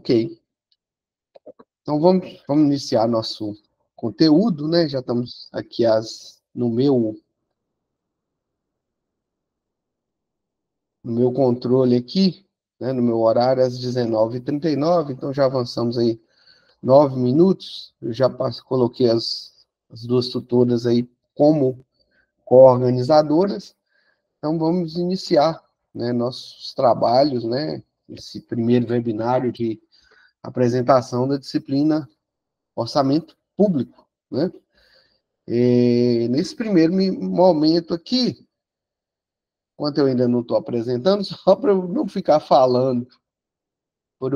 Ok. Então, vamos iniciar nosso conteúdo, né? Já estamos aqui no meu controle aqui, né? No meu horário, às 19h39, então já avançamos aí 9 minutos. Eu já coloquei as duas tutoras aí como co-organizadoras. Então, vamos iniciar, né, nossos trabalhos, né? Esse primeiro webinário de apresentação da disciplina Orçamento Público, né? Nesse primeiro momento aqui, enquanto eu ainda não estou apresentando, só para eu não ficar falando para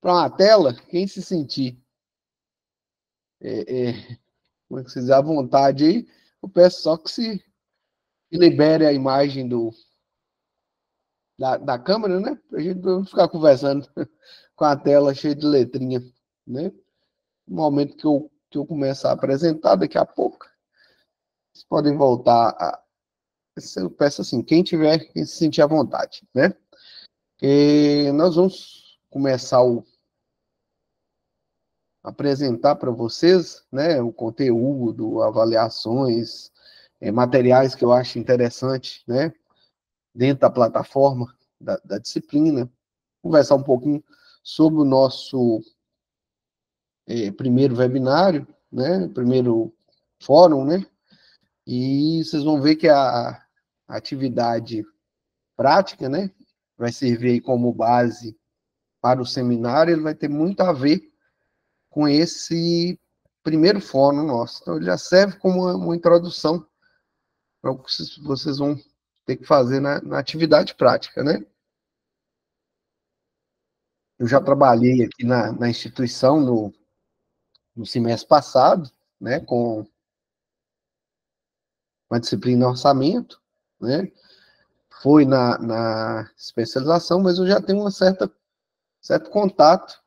uma tela, quem se sentir como é que vocês à vontade aí, eu peço só que se libere a imagem da câmera, né? Para a gente não ficar conversando com a tela cheia de letrinha, né? No momento que eu começar a apresentar, daqui a pouco, vocês podem voltar a. Eu peço assim, quem se sentir à vontade, né? Nós vamos começar a apresentar para vocês, né, o conteúdo, avaliações, materiais que eu acho interessante, né, dentro da plataforma da disciplina, conversar um pouquinho sobre o nosso primeiro webinário, né, primeiro fórum, né, e vocês vão ver que a atividade prática, né, vai servir aí como base para o seminário, ele vai ter muito a ver com esse primeiro fórum nosso. Então, ele já serve como uma introdução para o que vocês vão ter que fazer na atividade prática, né? Eu já trabalhei aqui na instituição no semestre passado, né, com a disciplina orçamento, né? Foi na especialização, mas eu já tenho certo contato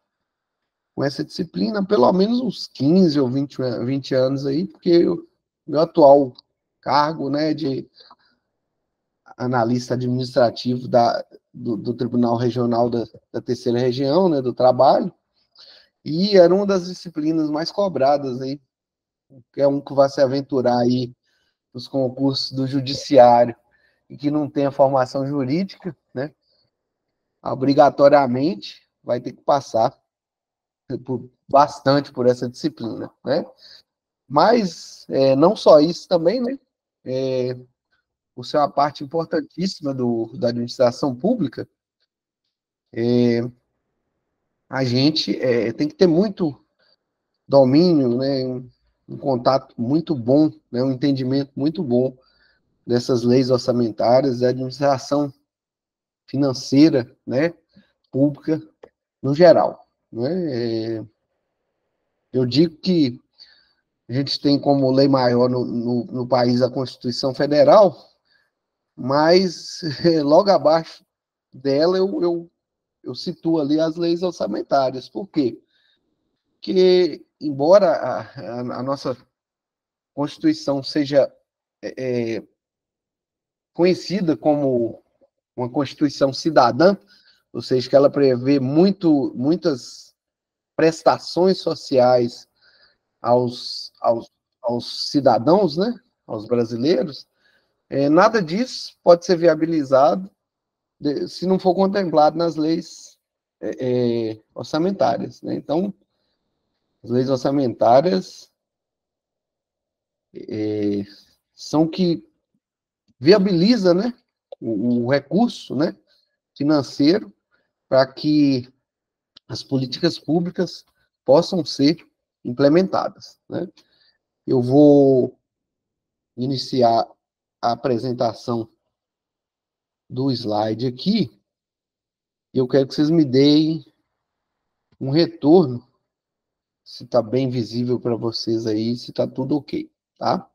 com essa disciplina, pelo menos uns 15 ou 20 anos aí, porque o meu atual cargo, né, de analista administrativo do Tribunal Regional da Terceira Região, né, do Trabalho, e era uma das disciplinas mais cobradas aí, que é um que vai se aventurar aí nos concursos do Judiciário e que não tem a formação jurídica, né, obrigatoriamente vai ter que passar bastante por essa disciplina, né? Mas não só isso também, né? Por ser uma parte importantíssima da administração pública, a gente tem que ter muito domínio, né? Um contato muito bom, né? Um entendimento muito bom dessas leis orçamentárias, da administração financeira, né? Pública no geral, né? Eu digo que a gente tem como lei maior no país a Constituição Federal, mas logo abaixo dela eu situo ali as leis orçamentárias. Por quê? Porque, embora a nossa Constituição seja conhecida como uma Constituição cidadã, ou seja, que ela prevê muitas prestações sociais aos cidadãos, né, aos brasileiros, nada disso pode ser viabilizado se não for contemplado nas leis orçamentárias, né? Então, as leis orçamentárias são que viabiliza, né, o recurso, né, financeiro para que as políticas públicas possam ser implementadas, né? Eu vou iniciar a apresentação do slide aqui e eu quero que vocês me deem um retorno se está bem visível para vocês aí, se está tudo ok, tá?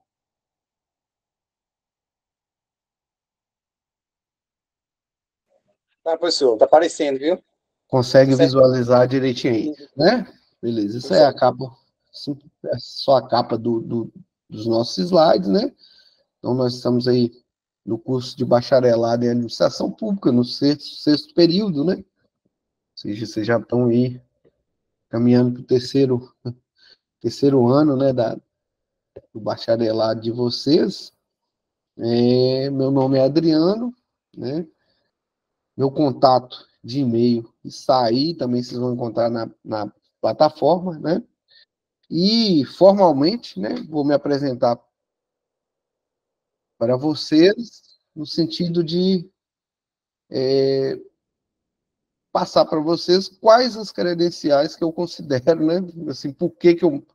Tá, professor, tá aparecendo, viu? Consegue visualizar direitinho aí, né? Beleza, isso é a capa, é só a capa dos nossos slides, né? Então, nós estamos aí no curso de bacharelado em administração pública, no sexto período, né? seja, vocês já estão aí caminhando para o terceiro ano, né, do bacharelado de vocês. Meu nome é Adriano, né? Meu contato de e-mail está aí, também vocês vão encontrar na plataforma, né? E formalmente, né, vou me apresentar para vocês no sentido de passar para vocês quais as credenciais que eu considero, né? Assim, por que que eu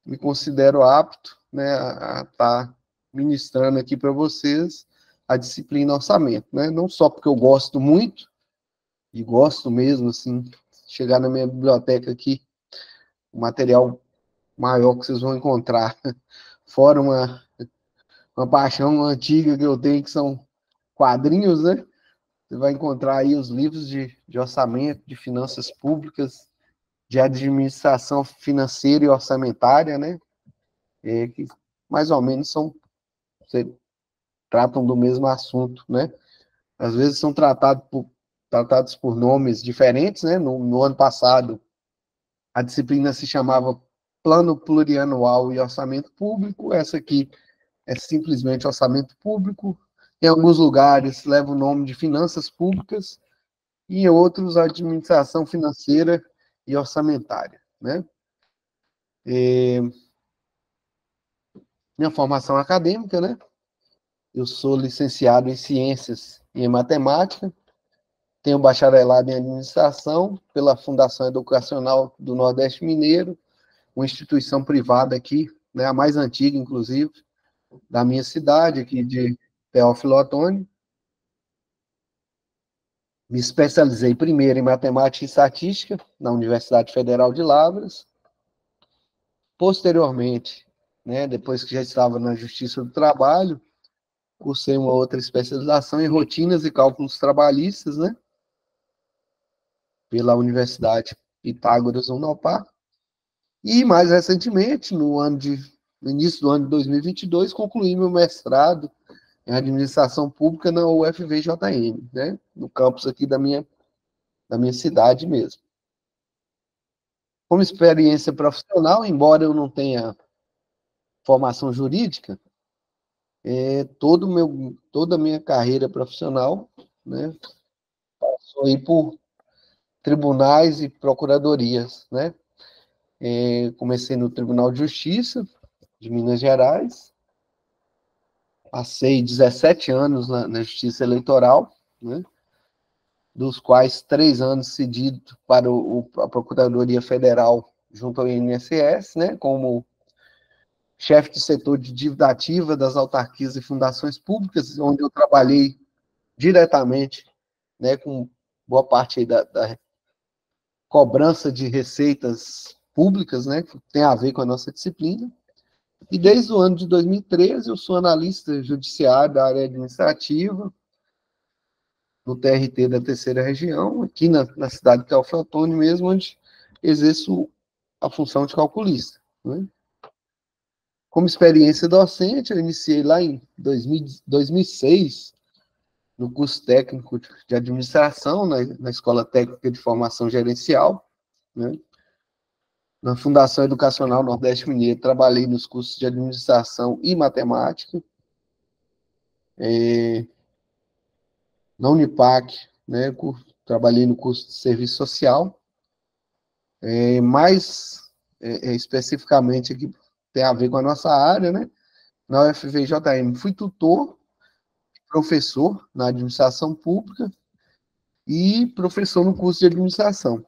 me considero apto, né, a estar ministrando aqui para vocês a disciplina orçamento, né? Não só porque eu gosto muito, e gosto mesmo, assim, chegar na minha biblioteca aqui, o material maior que vocês vão encontrar, fora uma paixão antiga que eu tenho, que são quadrinhos, né? Você vai encontrar aí os livros de orçamento, de finanças públicas, de administração financeira e orçamentária, né? Que mais ou menos tratam do mesmo assunto, né? Às vezes são tratados por nomes diferentes, né? No ano passado, a disciplina se chamava Plano Plurianual e Orçamento Público, essa aqui é simplesmente Orçamento Público. Em alguns lugares leva o nome de Finanças Públicas, e em outros, Administração Financeira e Orçamentária, né? Minha formação acadêmica, né? Eu sou licenciado em Ciências e em Matemática, tenho bacharelado em Administração pela Fundação Educacional do Nordeste Mineiro, uma instituição privada aqui, né, a mais antiga, inclusive, da minha cidade, aqui de Teófilo Otoni. Me especializei primeiro em Matemática e Estatística na Universidade Federal de Lavras. Posteriormente, né, depois que já estava na Justiça do Trabalho, cursei uma outra especialização em Rotinas e Cálculos Trabalhistas, né, pela Universidade Pitágoras Unopar. E, mais recentemente, no início do ano de 2022, concluí meu mestrado em Administração Pública na UFVJM, né, no campus aqui da minha cidade mesmo. Como experiência profissional, embora eu não tenha formação jurídica, toda a minha carreira profissional, né, passou aí por tribunais e procuradorias, né? Comecei no Tribunal de Justiça de Minas Gerais, passei 17 anos na Justiça Eleitoral, né? Dos quais 3 anos cedido para a Procuradoria Federal junto ao INSS, né? Como chefe de setor de dívida ativa das autarquias e fundações públicas, onde eu trabalhei diretamente, né, com boa parte aí da cobrança de receitas públicas, né, que tem a ver com a nossa disciplina. E desde o ano de 2013 eu sou analista judiciário da área administrativa no TRT da Terceira Região, aqui na cidade de Teófilo Otoni mesmo, onde exerço a função de calculista, né? Como experiência docente, eu iniciei lá em 2006, no curso técnico de administração, na Escola Técnica de Formação Gerencial, né? Na Fundação Educacional Nordeste Mineiro, trabalhei nos cursos de administração e matemática. Na Unipac, né, trabalhei no curso de serviço social. Mais especificamente aqui, tem a ver com a nossa área, né? Na UFVJM, fui tutor, professor na administração pública e professor no curso de administração.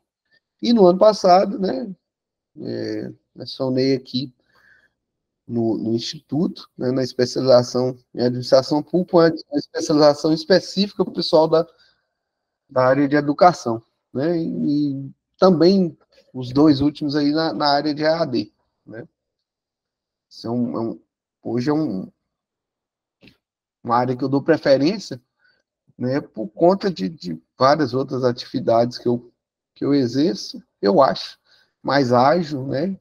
E no ano passado, né, lecionei aqui no Instituto, né, na especialização em administração pública, uma especialização específica para o pessoal da área de educação, né, e também os 2 últimos aí na área de EAD, né. Hoje é uma área que eu dou preferência, né, por conta de várias outras atividades que eu exerço, eu acho mais ágil, né,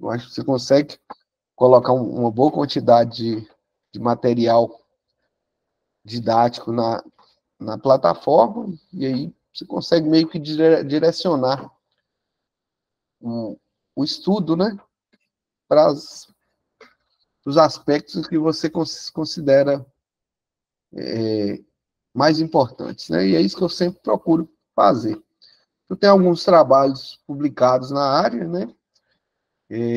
eu acho que você consegue colocar uma boa quantidade de material didático na plataforma, e aí você consegue meio que direcionar o estudo, né, para os aspectos que você considera mais importantes, né? E é isso que eu sempre procuro fazer. Eu tenho alguns trabalhos publicados na área, né?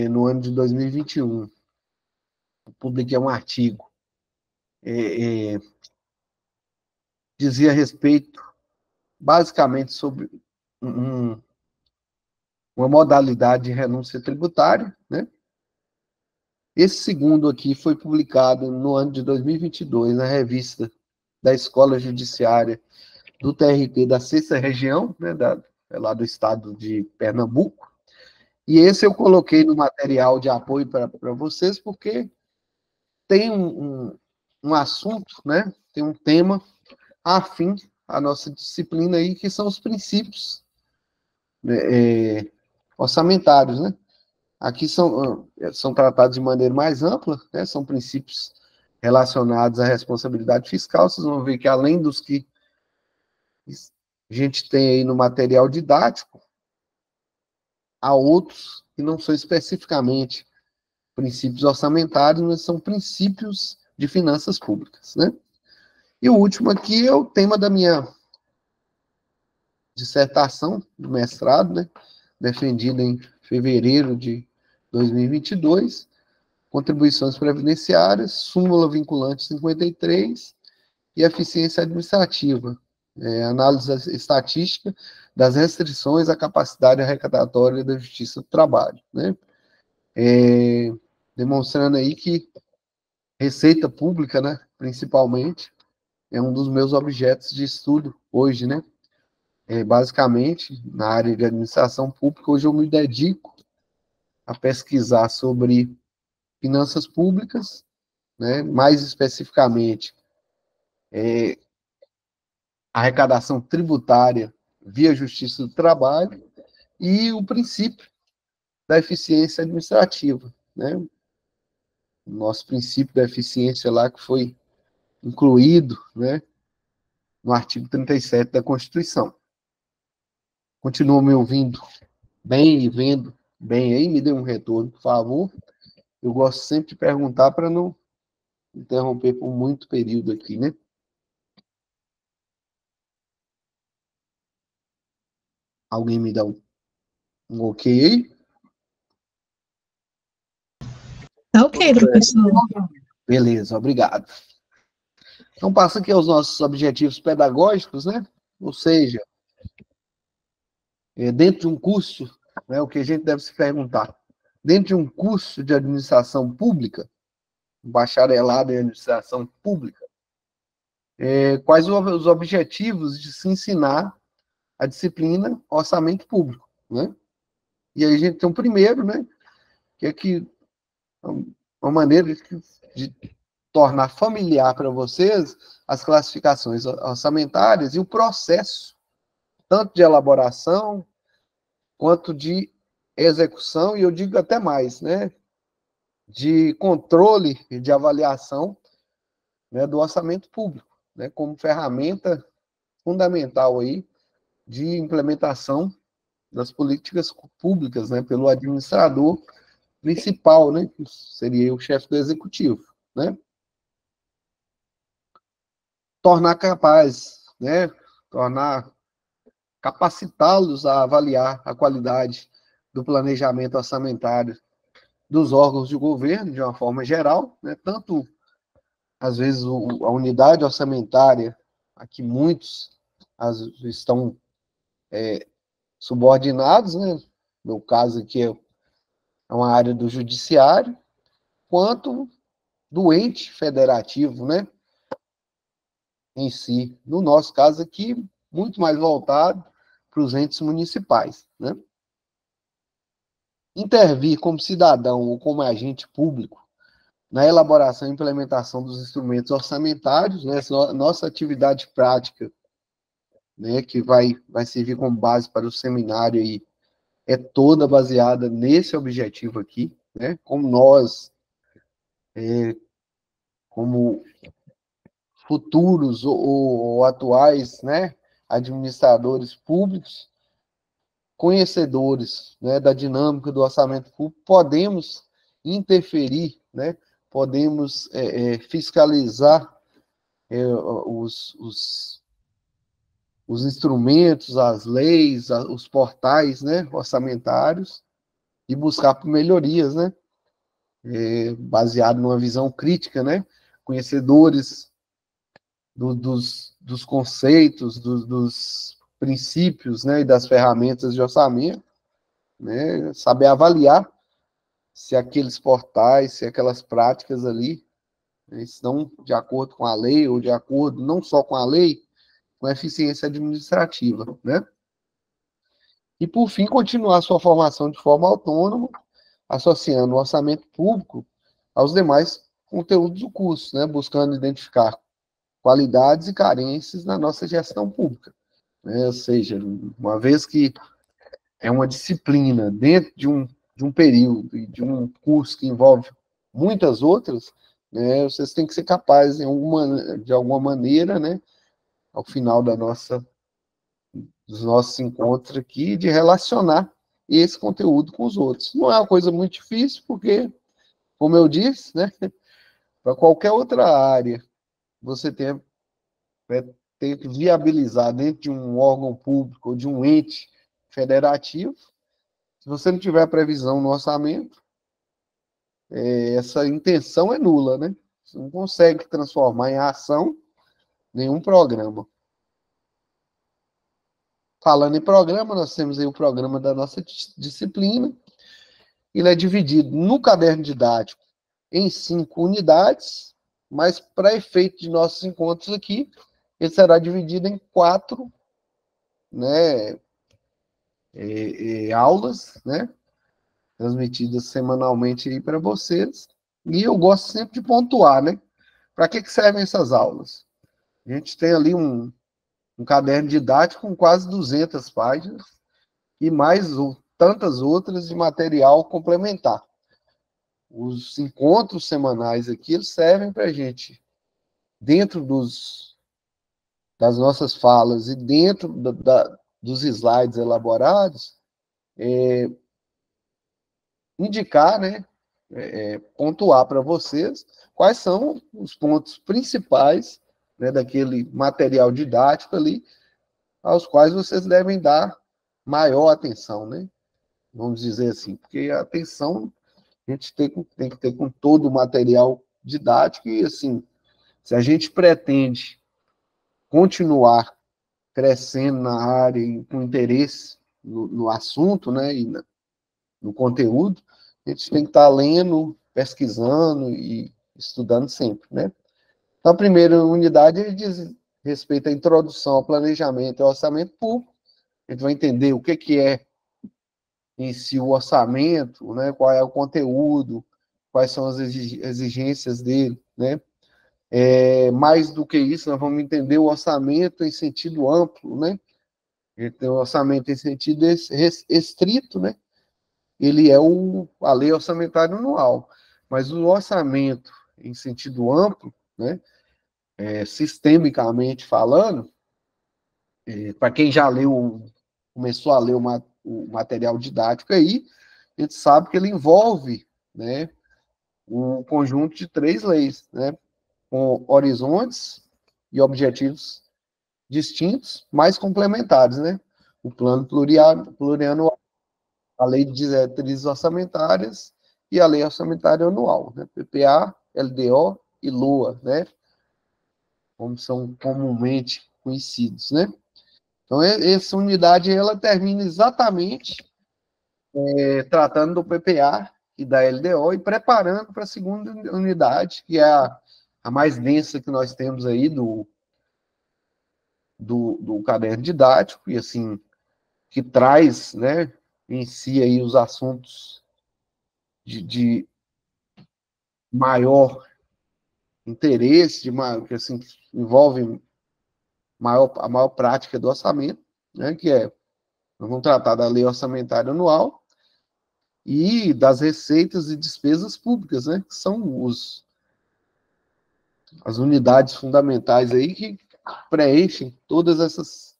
No ano de 2021, eu publiquei um artigo, dizia a respeito, basicamente, sobre uma modalidade de renúncia tributária, né? Esse segundo aqui foi publicado no ano de 2022, na revista da Escola Judiciária do TRT da Sexta Região, né, lá do estado de Pernambuco. E esse eu coloquei no material de apoio para vocês, porque tem um assunto, né, tem um tema afim à nossa disciplina aí, que são os princípios, né, orçamentários, né? Aqui são tratados de maneira mais ampla, né? São princípios relacionados à responsabilidade fiscal. Vocês vão ver que, além dos que a gente tem aí no material didático, há outros que não são especificamente princípios orçamentários, mas são princípios de finanças públicas, né? E o último aqui é o tema da minha dissertação do mestrado, né? Defendida em fevereiro de 2022, contribuições previdenciárias, súmula vinculante 53 e eficiência administrativa, análise estatística das restrições à capacidade arrecadatória da Justiça do Trabalho, né? Demonstrando aí que receita pública, né, principalmente, é um dos meus objetos de estudo hoje, né? Basicamente, na área de administração pública, hoje eu me dedico a pesquisar sobre finanças públicas, né, mais especificamente, arrecadação tributária via Justiça do Trabalho e o princípio da eficiência administrativa, né? O nosso princípio da eficiência lá que foi incluído, né, no artigo 37 da Constituição. Continua me ouvindo bem e vendo bem aí? Me dê um retorno, por favor. Eu gosto sempre de perguntar para não interromper por muito período aqui, né? Alguém me dá um ok aí? Tá ok, professor. Beleza, obrigado. Então, passa aqui aos nossos objetivos pedagógicos, né? Ou seja, dentro de um curso, né, o que a gente deve se perguntar, dentro de um curso de administração pública, bacharelado em administração pública, quais os objetivos de se ensinar a disciplina orçamento público, né? E aí a gente tem um primeiro, né, que uma maneira de tornar familiar para vocês as classificações orçamentárias e o processo, tanto de elaboração quanto de execução, e eu digo até mais, né, de controle e de avaliação, né, do orçamento público, né, como ferramenta fundamental aí de implementação das políticas públicas, né, pelo administrador principal, né, que seria o chefe do executivo, né? Tornar capaz, né, capacitá-los a avaliar a qualidade do planejamento orçamentário dos órgãos de governo, de uma forma geral, né, tanto, às vezes, a unidade orçamentária, a que muitos estão subordinados, né, no meu caso aqui é uma área do judiciário, quanto do ente federativo, né, em si. No nosso caso aqui, muito mais voltado para os entes municipais, né. Intervir como cidadão ou como agente público na elaboração e implementação dos instrumentos orçamentários, né, nossa atividade prática, né, que vai servir como base para o seminário aí, é toda baseada nesse objetivo aqui, né, como nós, como futuros ou atuais, né, administradores públicos, conhecedores, né, da dinâmica do orçamento público, podemos interferir, né, podemos fiscalizar os instrumentos, as leis, os portais, né, orçamentários, e buscar por melhorias, né, baseado numa visão crítica, né, conhecedores dos conceitos, dos princípios, né, e das ferramentas de orçamento, né, saber avaliar se aqueles portais, se aquelas práticas ali, né, estão de acordo com a lei, ou de acordo não só com a lei, com a eficiência administrativa, né? E, por fim, continuar sua formação de forma autônoma, associando o orçamento público aos demais conteúdos do curso, né? Buscando identificar qualidades e carências na nossa gestão pública, né? Ou seja, uma vez que é uma disciplina dentro de um período e de um curso que envolve muitas outras, né? Vocês têm que ser capazes, de alguma maneira, né? Ao final dos nossos encontros aqui, de relacionar esse conteúdo com os outros. Não é uma coisa muito difícil, porque, como eu disse, né, para qualquer outra área, você tem que viabilizar dentro de um órgão público ou de um ente federativo. Se você não tiver previsão no orçamento, essa intenção é nula, né? Você não consegue transformar em ação nenhum programa. Falando em programa, nós temos aí o programa da nossa disciplina. Ele é dividido no caderno didático em 5 unidades, mas para efeito de nossos encontros aqui, ele será dividido em 4, né, aulas, né, transmitidas semanalmente aí para vocês. E eu gosto sempre de pontuar, né? Para que servem essas aulas? A gente tem ali um caderno didático com quase 200 páginas e mais tantas outras de material complementar. Os encontros semanais aqui, eles servem para a gente, dentro das nossas falas e dentro dos slides elaborados, indicar, né, pontuar para vocês quais são os pontos principais, né, daquele material didático ali, aos quais vocês devem dar maior atenção, né? Vamos dizer assim, porque a atenção a gente tem que ter com todo o material didático e, assim, se a gente pretende continuar crescendo na área e com interesse no assunto, né, e no conteúdo, a gente tem que estar lendo, pesquisando e estudando sempre, né? Então, a primeira unidade diz respeito à introdução ao planejamento e ao orçamento público. A gente vai entender o que é em si o orçamento, né? Qual é o conteúdo, quais são as exigências dele, né? Mais do que isso, nós vamos entender o orçamento em sentido amplo, né? A gente tem o orçamento em sentido estrito, né? Ele é a lei orçamentária anual, mas o orçamento em sentido amplo, né? Sistemicamente falando, para quem já começou a ler o material didático aí, a gente sabe que ele envolve, né, um conjunto de 3 leis, né, com horizontes e objetivos distintos, mas complementares, né? O plano plurianual, a lei de diretrizes orçamentárias e a lei orçamentária anual, né? PPA, LDO e LOA, né? Como são comumente conhecidos, né? Então, essa unidade, ela termina exatamente tratando do PPA e da LDO e preparando para a segunda unidade, que é a mais densa que nós temos aí do caderno didático, e assim, que traz, né, em si aí os assuntos de maior interesse, que assim, envolvem a maior prática do orçamento, né, que nós vamos tratar da lei orçamentária anual e das receitas e despesas públicas, né, que são as unidades fundamentais aí que preenchem todas essas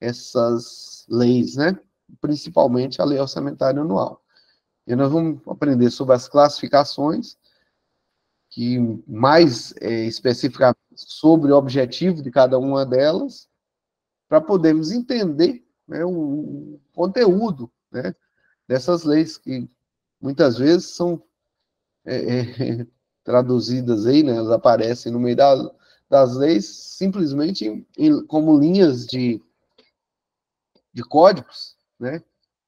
essas leis, né? Principalmente a lei orçamentária anual. E nós vamos aprender sobre as classificações, que mais especificamente sobre o objetivo de cada uma delas, para podermos entender, né, o conteúdo, né, dessas leis, que muitas vezes são traduzidas aí, né, elas aparecem no meio das leis, simplesmente como linhas de códigos, né,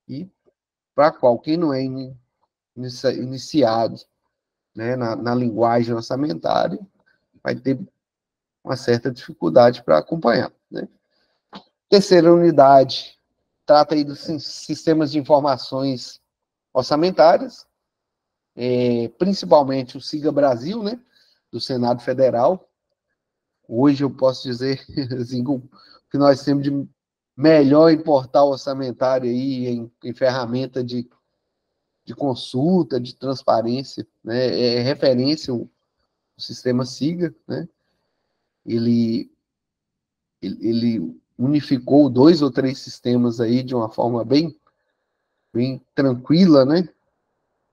e para qual quem não é iniciado, né, na linguagem orçamentária, vai ter uma certa dificuldade para acompanhar, né. Terceira unidade trata aí dos sistemas de informações orçamentárias, principalmente o SIGA Brasil, né, do Senado Federal. Hoje eu posso dizer assim, o que nós temos de melhor em portal orçamentário aí, em ferramenta de consulta, de transparência, né, é referência o sistema SIGA, né, ele unificou 2 ou 3 sistemas aí de uma forma bem tranquila, né,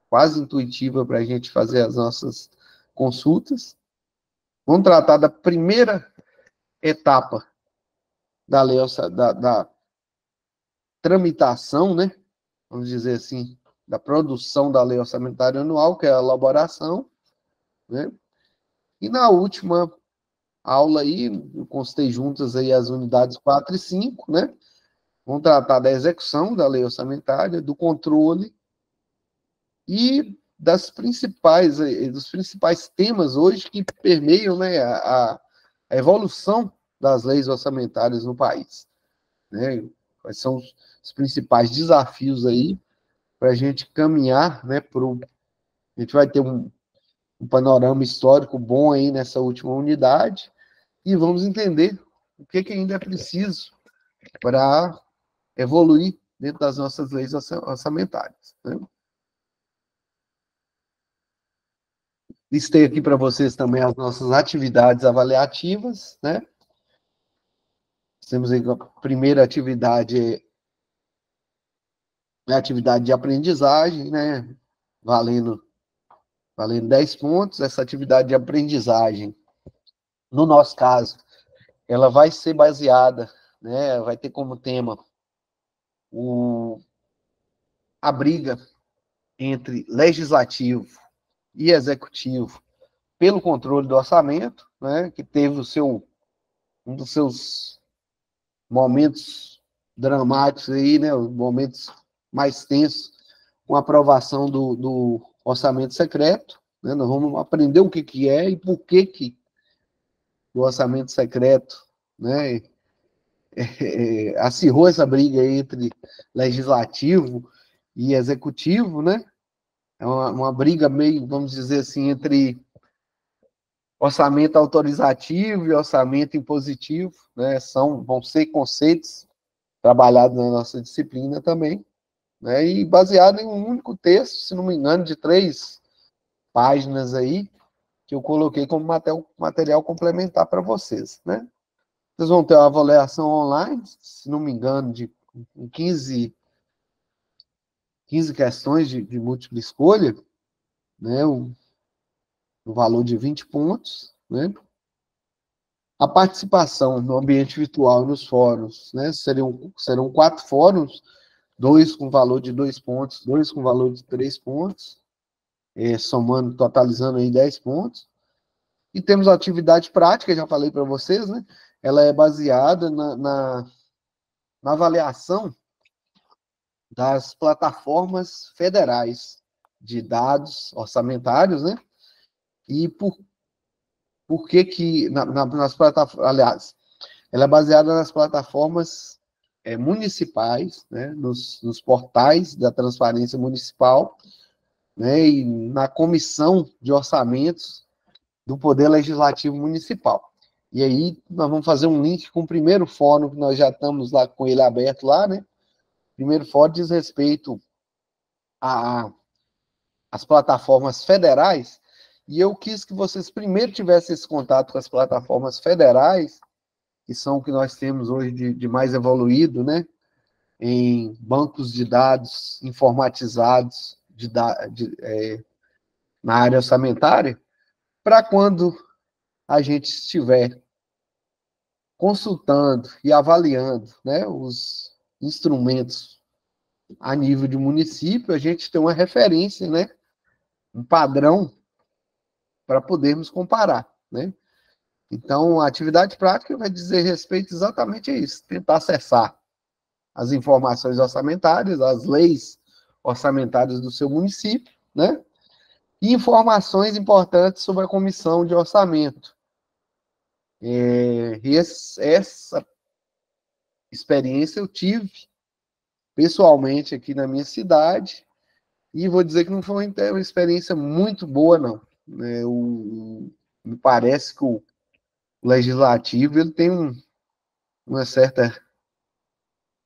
quase intuitiva para a gente fazer as nossas consultas. Vamos tratar da primeira etapa da lei, da tramitação, né, vamos dizer assim, da produção da lei orçamentária anual, que é a elaboração, né, e na última aula aí, eu constei juntas aí as unidades 4 e 5, né, vamos tratar da execução da lei orçamentária, do controle e dos principais temas hoje que permeiam, né, a evolução das leis orçamentárias no país, né? Quais são os principais desafios aí para a gente caminhar, né, a gente vai ter um panorama histórico bom aí nessa última unidade e vamos entender o que ainda é preciso para evoluir dentro das nossas leis orçamentárias, né? Listei aqui para vocês também as nossas atividades avaliativas, né? Temos aí a primeira atividade a atividade de aprendizagem, né? Valendo 10 pontos. Essa atividade de aprendizagem, no nosso caso, ela vai ser baseada, né? Vai ter como tema a briga entre legislativo e executivo pelo controle do orçamento, né? Que teve um dos seus momentos dramáticos aí, né, os momentos mais tensos, com a aprovação do orçamento secreto, né, nós vamos aprender o que é e por que o orçamento secreto, né, acirrou essa briga entre legislativo e executivo, né, é uma briga meio, vamos dizer assim, entre orçamento autorizativo e orçamento impositivo, né, vão ser conceitos trabalhados na nossa disciplina também, né, e baseado em um único texto, se não me engano, de 3 páginas aí, que eu coloquei como material complementar para vocês, né. Vocês vão ter uma avaliação online, se não me engano, de 15 questões de múltipla escolha, né, o valor de 20 pontos, né. A participação no ambiente virtual nos fóruns, né, serão 4 fóruns, 2 com valor de 2 pontos, 2 com valor de 3 pontos, somando, totalizando aí 10 pontos. E temos a atividade prática, já falei para vocês, né? Ela é baseada na avaliação das plataformas federais de dados orçamentários, né? E por que nas plataformas, aliás, ela é baseada nas plataformas municipais, né? Nos portais da transparência municipal, né? E na comissão de orçamentos do Poder Legislativo Municipal. E aí nós vamos fazer um link com o primeiro fórum, que nós já estamos lá com ele aberto lá, né? O primeiro fórum diz respeito às plataformas federais, e eu quis que vocês primeiro tivessem esse contato com as plataformas federais, que são o que nós temos hoje de mais evoluído, né? Em bancos de dados informatizados na área orçamentária, para quando a gente estiver consultando e avaliando, né, os instrumentos a nível de município, a gente tem uma referência, né, um padrão para podermos comparar, né? Então, a atividade prática vai dizer respeito exatamente a isso, tentar acessar as informações orçamentárias, as leis orçamentárias do seu município, né? E informações importantes sobre a comissão de orçamento. Essa experiência eu tive pessoalmente aqui na minha cidade, e vou dizer que não foi uma experiência muito boa, não. Me parece que o legislativo ele tem uma certa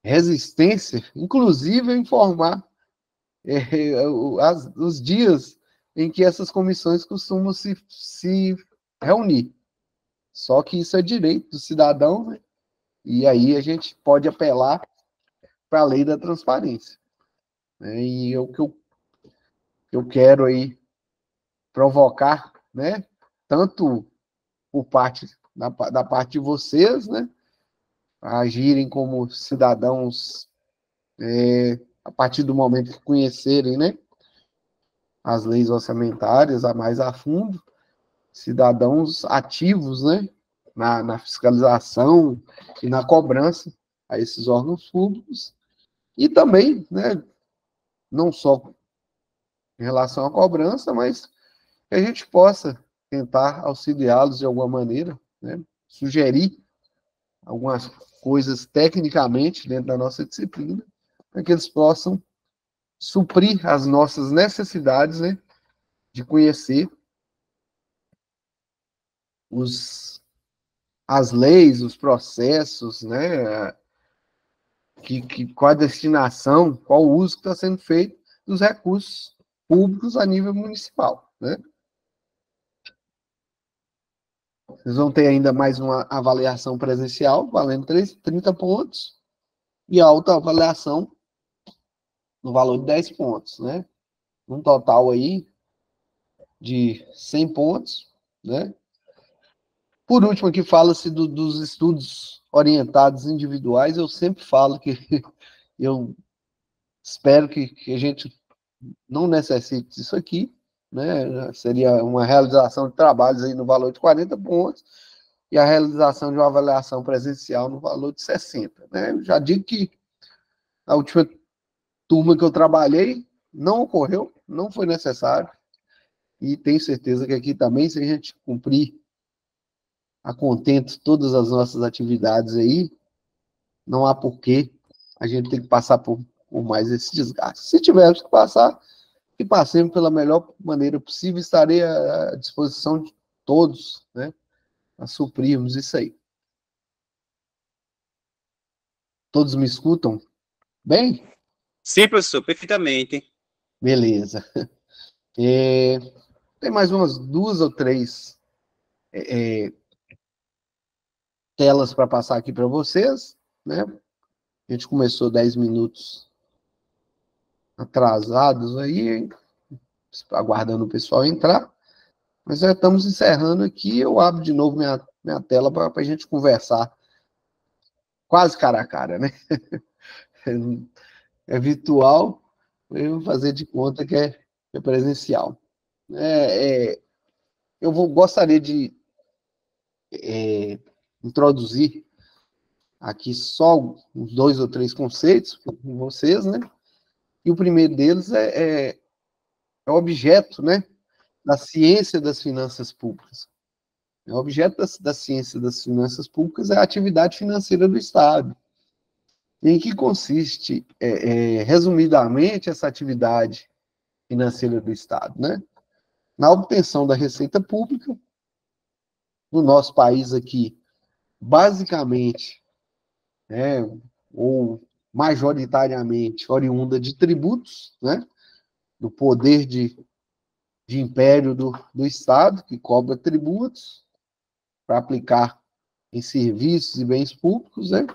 resistência, inclusive a informar os dias em que essas comissões costumam se reunir. Só que isso é direito do cidadão, né? E aí a gente pode apelar para a lei da transparência, né? E o que eu quero aí provocar, né? Tanto por parte da parte de vocês, né? Agirem como cidadãos a partir do momento que conhecerem, né? As leis orçamentárias a mais a fundo, cidadãos ativos, né? Na fiscalização e na cobrança a esses órgãos públicos, e também, né? Não só em relação à cobrança, mas que a gente possa tentar auxiliá-los de alguma maneira, né? Sugerir algumas coisas tecnicamente dentro da nossa disciplina, para que eles possam suprir as nossas necessidades, né? De conhecer as leis, os processos, né? Qual a destinação, qual o uso que está sendo feito dos recursos públicos a nível municipal, né? Vocês vão ter ainda mais uma avaliação presencial, valendo 30 pontos, e autoavaliação no valor de 10 pontos, né? Um total aí de 100 pontos, né? Por último, aqui fala-se dos estudos orientados individuais. Eu sempre falo que eu espero que a gente não necessite disso aqui, né? Seria uma realização de trabalhos aí no valor de 40 pontos e a realização de uma avaliação presencial no valor de 60, né? Eu já digo que a última turma que eu trabalhei não ocorreu, não foi necessário, e tenho certeza que aqui também, se a gente cumprir a contento todas as nossas atividades aí, não há porquê a gente ter que passar por mais esse desgaste. Se tivermos que passar, que passemos pela melhor maneira possível, estarei à disposição de todos, né, a suprirmos isso aí. Todos me escutam bem? Sim, professor, perfeitamente. Beleza. Tem mais umas 2 ou 3 telas para passar aqui para vocês, né? A gente começou 10 minutos atrasados aí, aguardando o pessoal entrar, mas já estamos encerrando aqui. Eu abro de novo minha tela para a gente conversar quase cara a cara, né? É virtual, eu vou fazer de conta que é presencial. Gostaria de introduzir aqui só uns 2 ou 3 conceitos com vocês, né? E o primeiro deles é o objeto, né, da ciência das finanças públicas. O objeto da ciência das finanças públicas é a atividade financeira do Estado. Em que consiste, resumidamente, essa atividade financeira do Estado, né? Na obtenção da receita pública, no nosso país aqui, basicamente, né, ou majoritariamente oriunda de tributos, né, do poder de império do Estado, que cobra tributos para aplicar em serviços e bens públicos, né,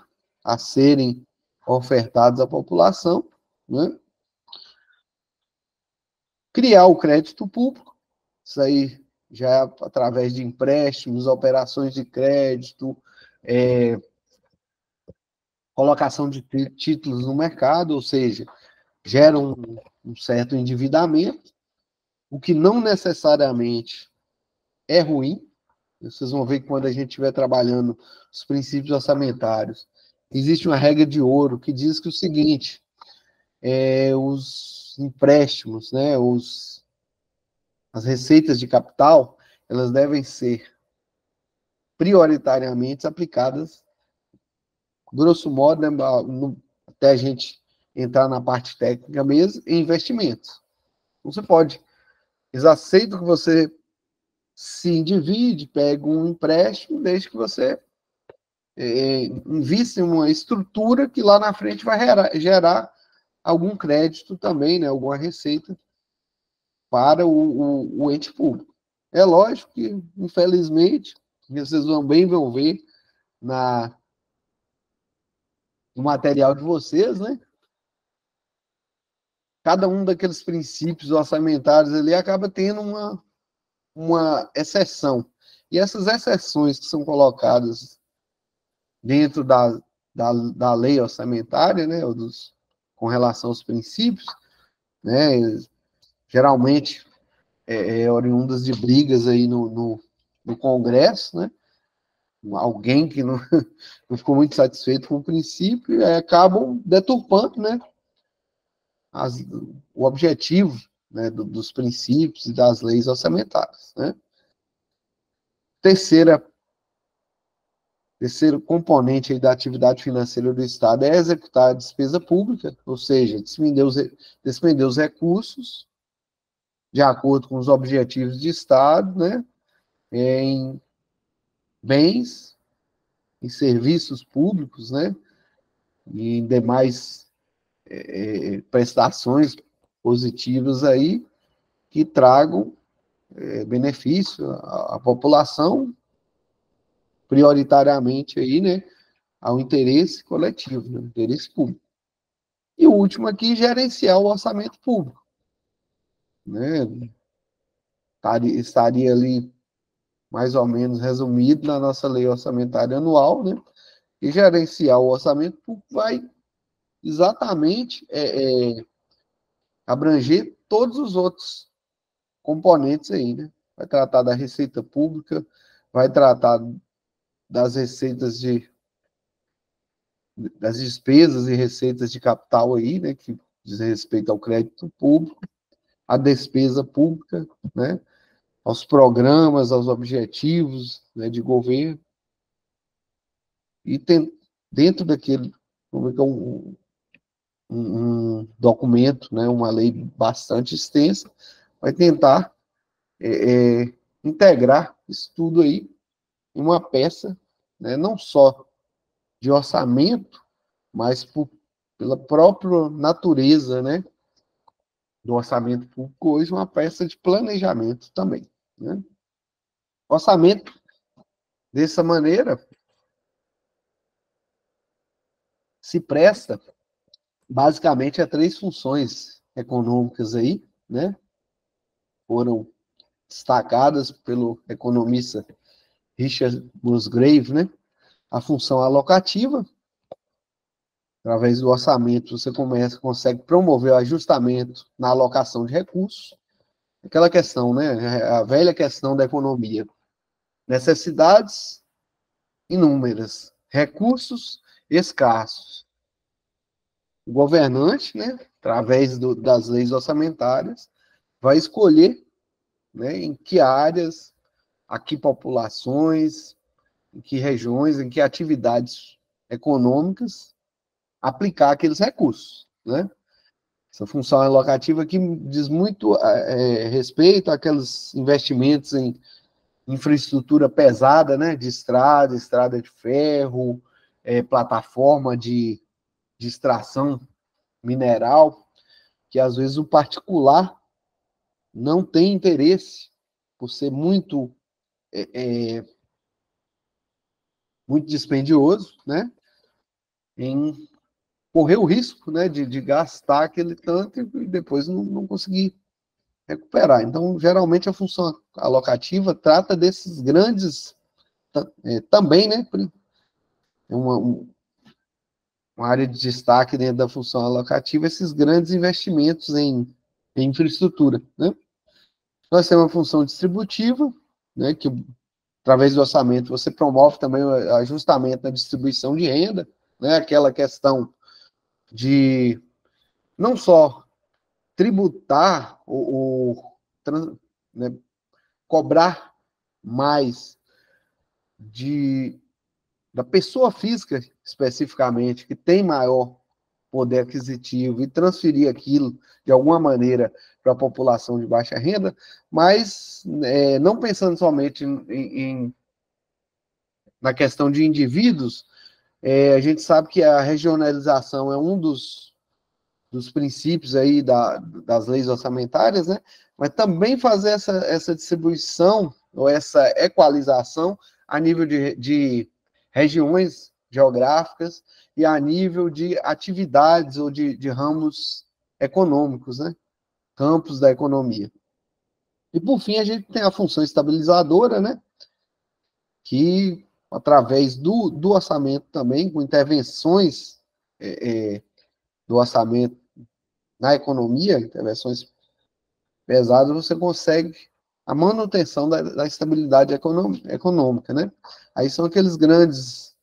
a serem ofertados à população, né, criar o crédito público, isso aí já é através de empréstimos, operações de crédito, colocação de títulos no mercado, ou seja, gera um certo endividamento, o que não necessariamente é ruim. Vocês vão ver que quando a gente estiver trabalhando os princípios orçamentários, existe uma regra de ouro que diz que o seguinte, os empréstimos, né, as receitas de capital, elas devem ser prioritariamente aplicadas, grosso modo, né, até a gente entrar na parte técnica mesmo, em investimentos. Você pode, eles aceitam que você se endivide, pega um empréstimo, desde que você invista em uma estrutura que lá na frente vai gerar algum crédito também, né, alguma receita para o ente público. É lógico que, infelizmente, vocês vão ver no material de vocês, né? Cada um daqueles princípios orçamentários ali acaba tendo uma exceção. E essas exceções que são colocadas dentro da lei orçamentária, né, com relação aos princípios, né, geralmente oriundas de brigas aí no Congresso, né, alguém que não ficou muito satisfeito com o princípio, acabam deturpando, né, o objetivo, né, dos princípios e das leis orçamentárias, né. Terceiro componente aí da atividade financeira do Estado é executar a despesa pública, ou seja, despender os recursos de acordo com os objetivos de Estado, né, em bens, em serviços públicos, né, e em demais prestações positivas aí que tragam benefício à população, prioritariamente aí, né, ao interesse coletivo, né, interesse público. E o último aqui, gerenciar o orçamento público, né, estaria ali mais ou menos resumido na nossa lei orçamentária anual, né, e gerenciar o orçamento público vai exatamente abranger todos os outros componentes aí, né, vai tratar da receita pública, vai tratar das receitas das despesas e receitas de capital aí, né, que diz respeito ao crédito público, à despesa pública, né, aos programas, aos objetivos, né, de governo, e dentro daquele, vamos ver que é um documento, né, uma lei bastante extensa, vai tentar integrar isso tudo aí em uma peça, né, não só de orçamento, mas pela própria natureza, né, do orçamento público hoje, uma peça de planejamento também, né? O orçamento, dessa maneira, se presta basicamente a três funções econômicas aí, né? Foram destacadas pelo economista Richard Musgrave, né? A função alocativa, através do orçamento, você consegue promover o ajustamento na alocação de recursos. Aquela questão, né? A velha questão da economia. Necessidades inúmeras, recursos escassos. O governante, né, através das leis orçamentárias, vai escolher, né, em que áreas, a que populações, em que regiões, em que atividades econômicas aplicar aqueles recursos, né? Essa função alocativa aqui diz muito respeito àqueles investimentos em infraestrutura pesada, né, de estrada de ferro, plataforma de extração mineral, que às vezes o particular não tem interesse, por ser muito muito dispendioso, né, em correr o risco, né, de gastar aquele tanto e depois não conseguir recuperar. Então, geralmente, a função alocativa trata desses grandes, também, né, uma área de destaque dentro da função alocativa, esses grandes investimentos em infraestrutura, né. Nós temos uma função distributiva, né, que através do orçamento você promove também o ajustamento na distribuição de renda, né, aquela questão de não só tributar né, cobrar mais da pessoa física, especificamente, que tem maior poder aquisitivo e transferir aquilo, de alguma maneira, para a população de baixa renda, mas não pensando somente na questão de indivíduos, a gente sabe que a regionalização é um dos princípios aí das leis orçamentárias, né? Mas também fazer essa distribuição ou essa equalização a nível de regiões geográficas e a nível de atividades ou de ramos econômicos, né? Campos da economia. E, por fim, a gente tem a função estabilizadora, né? Que, através do orçamento também, com intervenções do orçamento na economia, intervenções pesadas, você consegue a manutenção da estabilidade econômica, né? Aí são aqueles grandes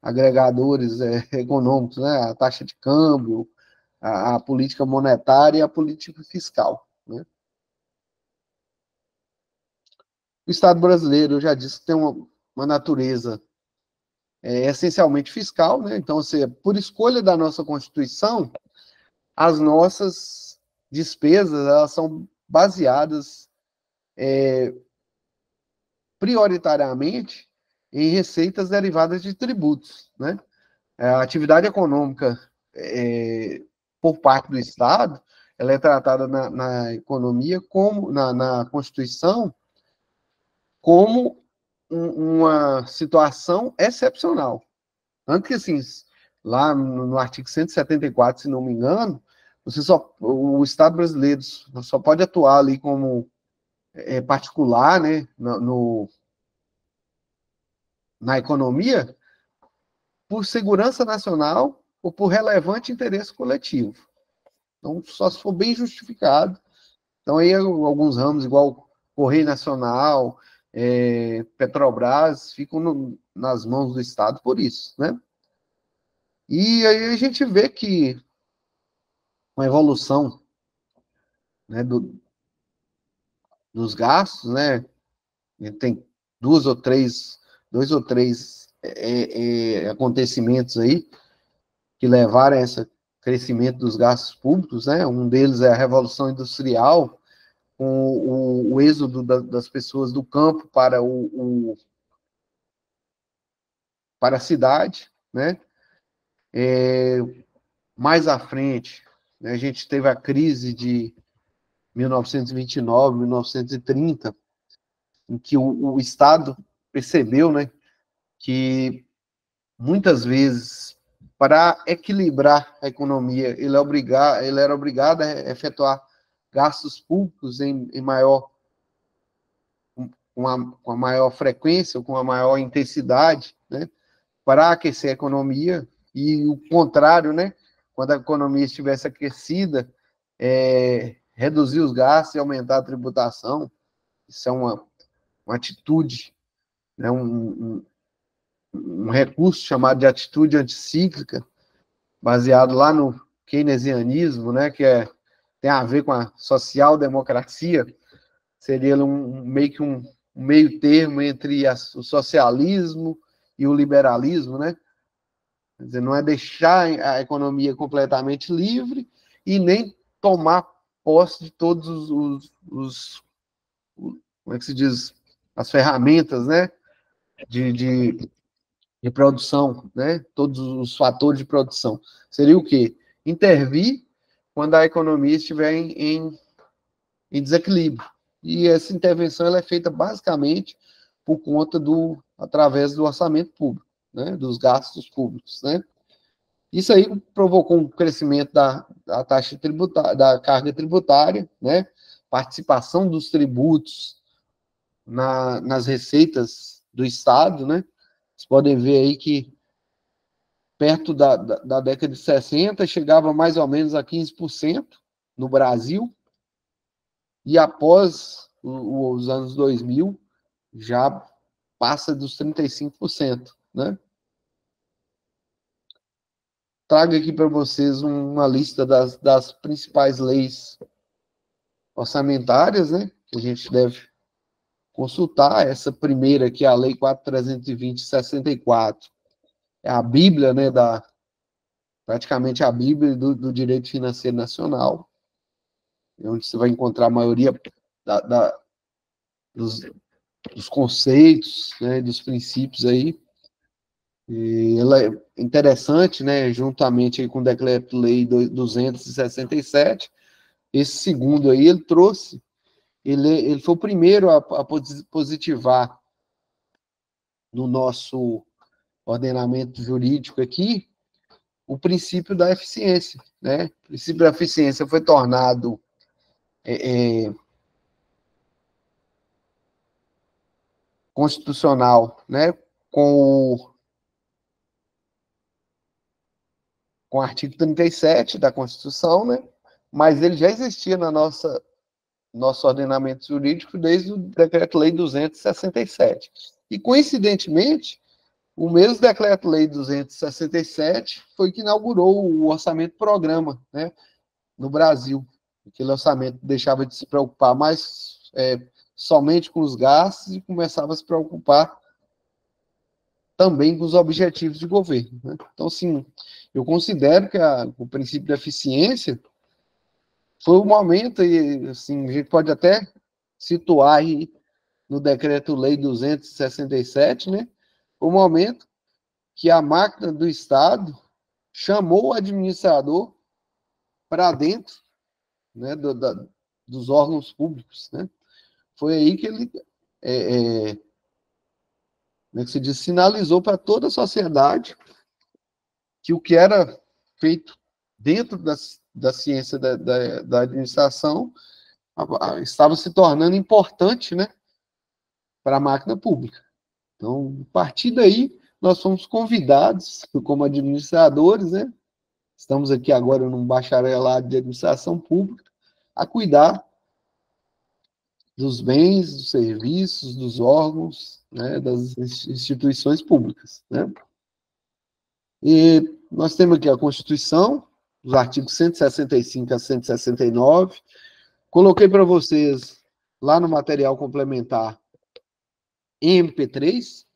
agregadores econômicos, né? A taxa de câmbio, a política monetária e a política fiscal, né? O Estado brasileiro, eu já disse que tem uma natureza essencialmente fiscal, né? Então, por escolha da nossa Constituição, as nossas despesas, elas são baseadas prioritariamente em receitas derivadas de tributos, né? A atividade econômica por parte do Estado, ela é tratada na economia como na Constituição como uma situação excepcional. Tanto que, assim, lá no artigo 174, se não me engano, o Estado brasileiro só pode atuar ali como particular, né, na economia, por segurança nacional ou por relevante interesse coletivo. Então, só se for bem justificado. Então, aí alguns ramos, igual Correio Nacional, Petrobras, ficam nas mãos do Estado por isso, né? E aí a gente vê que uma evolução, né, dos gastos, né? Tem dois ou três acontecimentos aí que levaram a esse crescimento dos gastos públicos, né? Um deles é a Revolução Industrial, com o êxodo das pessoas do campo para a cidade, né? Mais à frente, né, a gente teve a crise de 1929, 1930, em que o Estado percebeu, né, que muitas vezes, para equilibrar a economia, ele era obrigado a efetuar gastos públicos com a maior frequência, com a maior intensidade, né, para aquecer a economia, e o contrário, né, quando a economia estivesse aquecida, reduzir os gastos e aumentar a tributação. Isso é uma atitude, né, um recurso chamado de atitude anticíclica, baseado lá no keynesianismo, né, que tem a ver com a social-democracia, seria meio que um meio termo entre o socialismo e o liberalismo, né? Quer dizer, não é deixar a economia completamente livre e nem tomar posse de todos como é que se diz, as ferramentas, né, de produção, né, todos os fatores de produção. Seria o quê? Intervir quando a economia estiver em desequilíbrio. E essa intervenção ela é feita basicamente através do orçamento público, né, dos gastos públicos, né? Isso aí provocou um crescimento da taxa tributária, da carga tributária, né? Participação dos tributos nas receitas do Estado, né? Vocês podem ver aí que perto da década de 60 chegava mais ou menos a 15% no Brasil, e após os anos 2000 já passa dos 35%, né? Trago aqui para vocês uma lista das principais leis orçamentárias, né? Que a gente deve consultar. Essa primeira aqui, a Lei 4.320/64, é a Bíblia, né? Praticamente a Bíblia do direito financeiro nacional, onde você vai encontrar a maioria dos conceitos, né? Dos princípios aí. E ela é interessante, né? Juntamente aí com o Decreto-Lei 267, esse segundo aí, ele foi o primeiro a positivar no nosso ordenamento jurídico aqui o princípio da eficiência, né? O princípio da eficiência foi tornado constitucional, né? Com o artigo 37 da Constituição, né? Mas ele já existia na nosso ordenamento jurídico desde o Decreto-Lei 267. E, coincidentemente, o mesmo Decreto-Lei 267 foi que inaugurou o orçamento-programa, né, no Brasil. Aquele orçamento deixava de se preocupar mais somente com os gastos e começava a se preocupar também com os objetivos de governo, né? Então, assim, eu considero que o princípio da eficiência foi o momento, e assim, a gente pode até situar aí no Decreto-Lei 267, né, o momento que a máquina do Estado chamou o administrador para dentro, né, dos órgãos públicos, né? Foi aí que ele, como é que se diz, sinalizou para toda a sociedade que o que era feito dentro da ciência da administração estava se tornando importante, né, para a máquina pública. Então, a partir daí, nós fomos convidados, como administradores, né? Estamos aqui agora num bacharelado de administração pública, a cuidar dos bens, dos serviços, dos órgãos, né, das instituições públicas, né? E nós temos aqui a Constituição, os artigos 165 a 169. Coloquei para vocês lá no material complementar em MP3.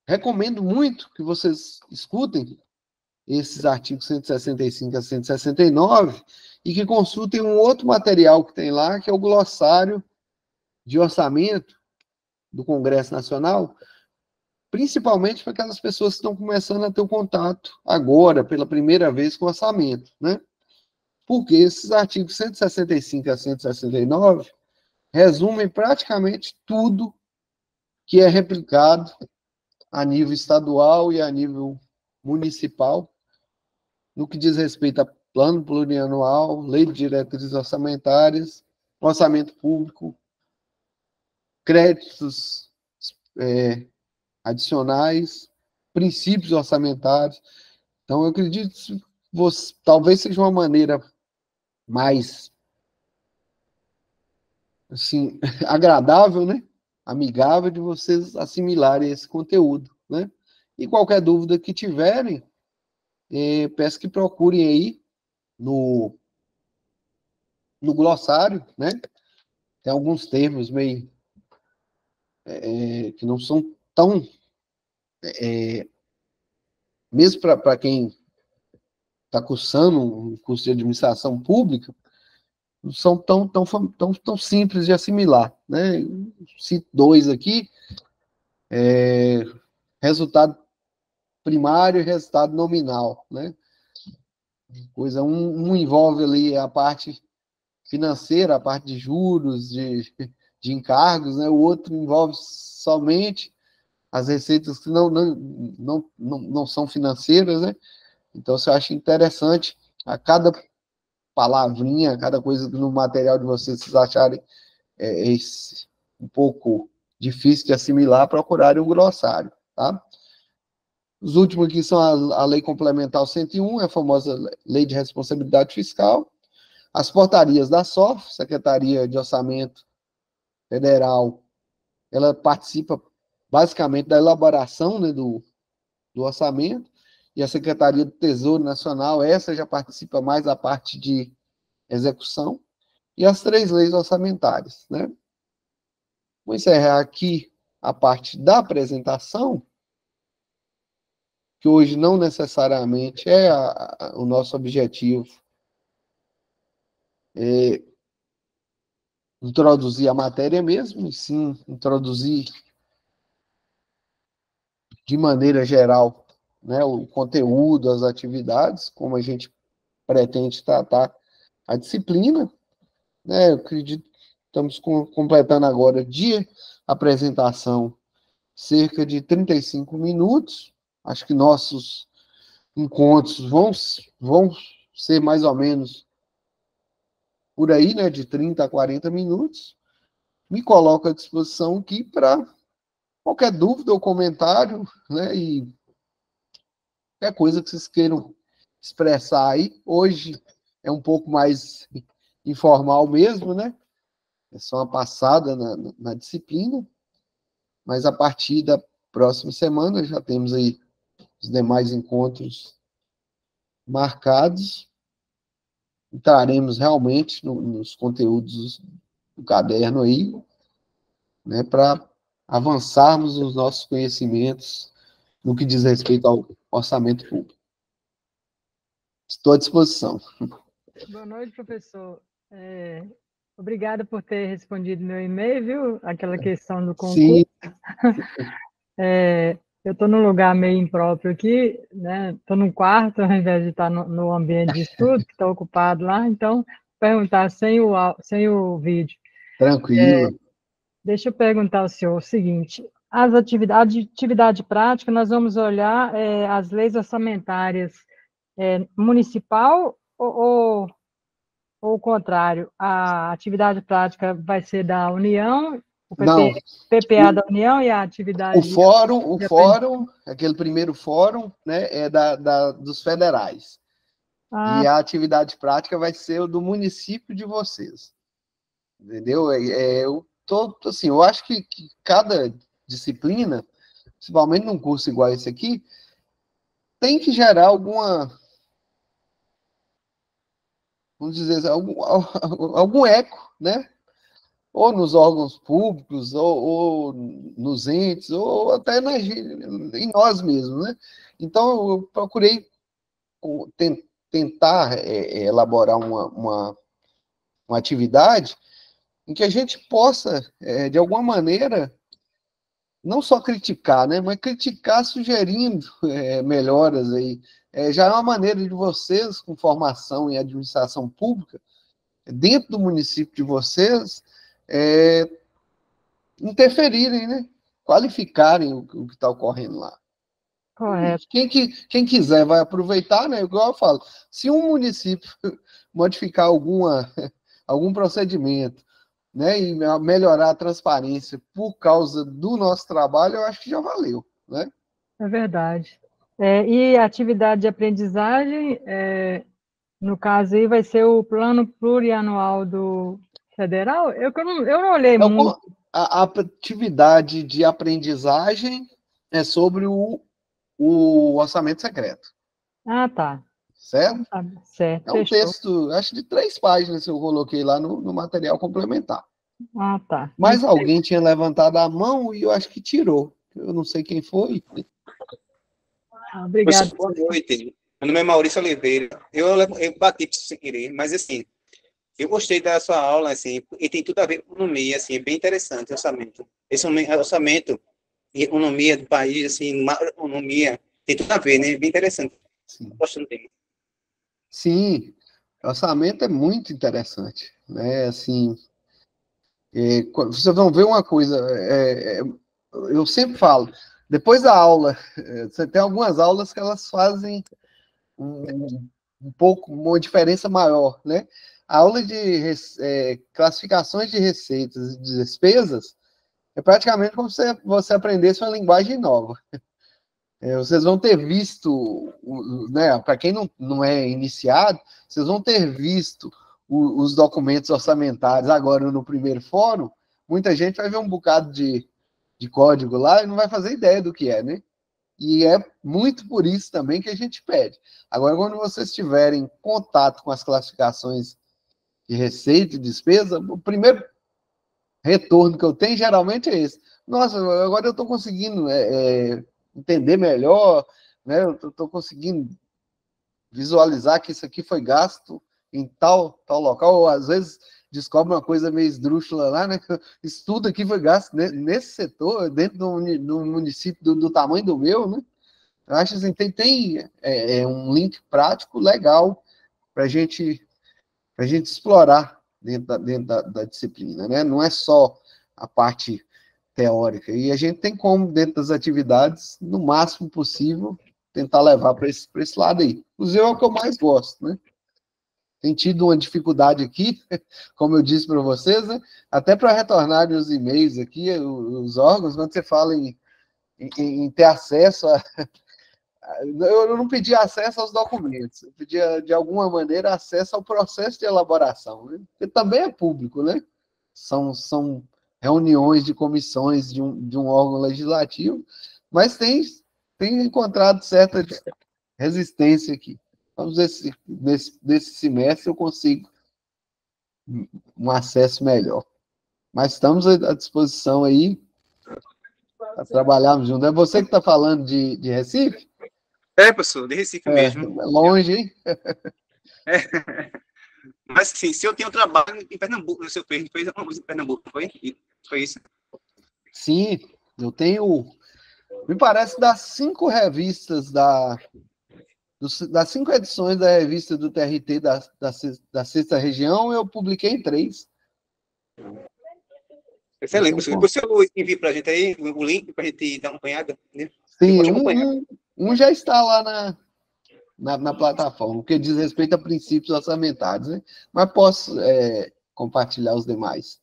Recomendo muito que vocês escutem esses artigos 165 a 169 e que consultem um outro material que tem lá, que é o glossário de orçamento do Congresso Nacional, principalmente para aquelas pessoas que estão começando a ter um contato agora, pela primeira vez, com orçamento, né? Porque esses artigos 165 a 169 resumem praticamente tudo que é replicado a nível estadual e a nível municipal, no que diz respeito a plano plurianual, lei de diretrizes orçamentárias, orçamento público, créditos adicionais, princípios orçamentários. Então, eu acredito que talvez seja uma maneira mais, assim, agradável, né? Amigável de vocês assimilarem esse conteúdo, né? E qualquer dúvida que tiverem, peço que procurem aí no glossário, né? Tem alguns termos meio que não são tão, mesmo para quem está cursando um curso de administração pública, não são tão simples de assimilar, né? Cito dois aqui: resultado primário e resultado nominal, né? Um envolve ali a parte financeira, a parte de juros, de de encargos, né? O outro envolve somente as receitas que não são financeiras, né? Então, você acha interessante a cada palavrinha, a cada coisa no material de vocês acharem um pouco difícil de assimilar, procurarem o glossário, tá? Os últimos aqui são a Lei Complementar 101, a famosa Lei de Responsabilidade Fiscal, as portarias da SOF, Secretaria de Orçamento Federal, ela participa basicamente da elaboração, né, do orçamento, e a Secretaria do Tesouro Nacional, essa já participa mais da parte de execução, e as 3 leis orçamentárias, né? Vou encerrar aqui a parte da apresentação, que hoje não necessariamente é o nosso objetivo introduzir a matéria mesmo, e sim introduzir de maneira geral, né, o conteúdo, as atividades, como a gente pretende tratar a disciplina, né? Eu acredito que estamos completando agora de apresentação cerca de 35 minutos. Acho que nossos encontros vão ser mais ou menos por aí, né, de 30 a 40 minutos. Me coloco à disposição aqui para qualquer dúvida ou comentário, né, e qualquer coisa que vocês queiram expressar aí. Hoje é um pouco mais informal mesmo, né? É só uma passada na disciplina, mas a partir da próxima semana já temos aí os demais encontros marcados. Entraremos realmente nos conteúdos do caderno aí, né, para avançarmos os nossos conhecimentos no que diz respeito ao orçamento público. Estou à disposição. Boa noite, professor. Obrigada por ter respondido meu e-mail, viu? Aquela questão do concurso. Sim. Eu estou num lugar meio impróprio aqui, né? Estou num quarto, ao invés de estar no ambiente de estudo, que está ocupado lá. Então, perguntar sem o vídeo. Tranquilo. Deixa eu perguntar ao senhor o seguinte: as atividade prática, nós vamos olhar as leis orçamentárias municipal ou o contrário? A atividade prática vai ser da União, Não. PPA da União e a atividade... O fórum, aquele primeiro fórum, né, é dos federais. E a atividade prática vai ser o do município de vocês. Entendeu? Assim, eu acho que cada disciplina, principalmente num curso igual esse aqui, tem que gerar vamos dizer, algum eco, né? Ou nos órgãos públicos, ou nos entes, ou até em nós mesmos, né? Então, eu procurei tentar elaborar uma atividade em que a gente possa, de alguma maneira, não só criticar, né? Mas criticar sugerindo melhoras aí. Já é uma maneira de vocês, com formação em administração pública, dentro do município de vocês, interferirem, né? Qualificarem o que está ocorrendo lá. Correto. Quem quiser vai aproveitar, né? Igual eu falo, se um município modificar algum procedimento, né, e melhorar a transparência por causa do nosso trabalho, eu acho que já valeu, né? É verdade. E a atividade de aprendizagem, no caso aí, vai ser o plano plurianual do federal? Eu não olhei muito. A atividade de aprendizagem é sobre o orçamento secreto. Ah, tá. Certo? Certo, é um texto, acho, de 3 páginas que eu coloquei lá no material complementar. Ah, tá. Mas alguém tinha levantado a mão e eu acho que tirou. Eu não sei quem foi. Obrigado. Boa noite. Meu nome é Maurício Oliveira. Eu bati sem querer, mas assim, eu gostei da sua aula, assim, e tem tudo a ver com economia, assim, é bem interessante o orçamento. Esse orçamento e economia do país, assim, macroeconomia, tem tudo a ver, né? Bem interessante. Sim. Gosto do tema. Sim, orçamento é muito interessante, né? Assim, Vocês vão ver uma coisa, eu sempre falo, depois da aula, você tem algumas aulas que elas fazem um pouco, uma diferença maior, né? A aula de classificações de receitas e de despesas é praticamente como se você aprendesse uma linguagem nova. Vocês vão ter visto, né, para quem não é iniciado, vocês vão ter visto os documentos orçamentários agora no primeiro fórum. Muita gente vai ver um bocado de código lá e não vai fazer ideia do que é, né? E é muito por isso também que a gente pede. Agora, quando vocês tiverem contato com as classificações de receita e despesa, o primeiro retorno que eu tenho geralmente é esse. Nossa, agora eu estou conseguindo entender melhor, né? Eu estou conseguindo visualizar que isso aqui foi gasto em tal local, ou às vezes descobre uma coisa meio esdrúxula lá, né? Isso tudo aqui foi gasto nesse setor, dentro do município do tamanho do meu, né? Eu acho assim, tem um link prático legal para a gente explorar dentro da disciplina, né? Não é só a parte teórica. E a gente tem como, dentro das atividades, no máximo possível, tentar levar para esse lado aí. Inclusive, é o que eu mais gosto, né? Tem tido uma dificuldade aqui, como eu disse para vocês, né? Até para retornar os e-mails aqui, os órgãos, quando você fala em ter acesso a... Eu não pedi acesso aos documentos, eu pedia, de alguma maneira, acesso ao processo de elaboração, né? Que também é público, né? São reuniões de comissões de um órgão legislativo, mas tem encontrado certa resistência aqui. Vamos ver se nesse semestre eu consigo um acesso melhor. Mas estamos à disposição aí para trabalharmos juntos. É você que está falando de Recife? Professor, de Recife mesmo. Longe, hein? Mas, assim, se eu tenho trabalho em Pernambuco, no seu fez uma coisa em Pernambuco, foi? Foi isso? Sim, eu tenho... Me parece das 5 revistas das 5 edições da revista do TRT da sexta região, eu publiquei em 3. Excelente, professor. Depois você envia para a gente aí o link para a gente dar uma acompanhada, né? Sim, um já está lá na plataforma, que diz respeito a princípios orçamentários, né? Mas posso compartilhar os demais.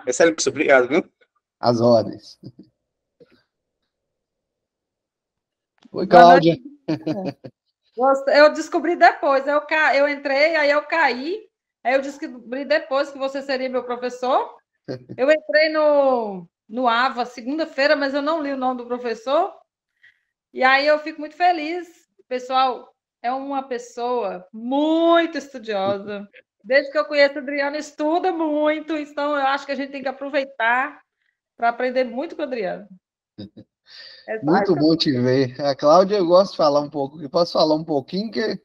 Excelente, professor. Obrigado, viu? As ordens. Oi, Cláudia. Eu descobri depois. Eu entrei, aí eu caí. Aí eu descobri depois que você seria meu professor. Eu entrei no AVA segunda-feira, mas eu não li o nome do professor. E aí eu fico muito feliz. O pessoal é uma pessoa muito estudiosa. Desde que eu conheço a Adriana, estuda muito. Então, eu acho que a gente tem que aproveitar para aprender muito com a Adriana. Muito bom te ver. A Cláudia, eu gosto de falar um pouco. Eu posso falar um pouquinho, que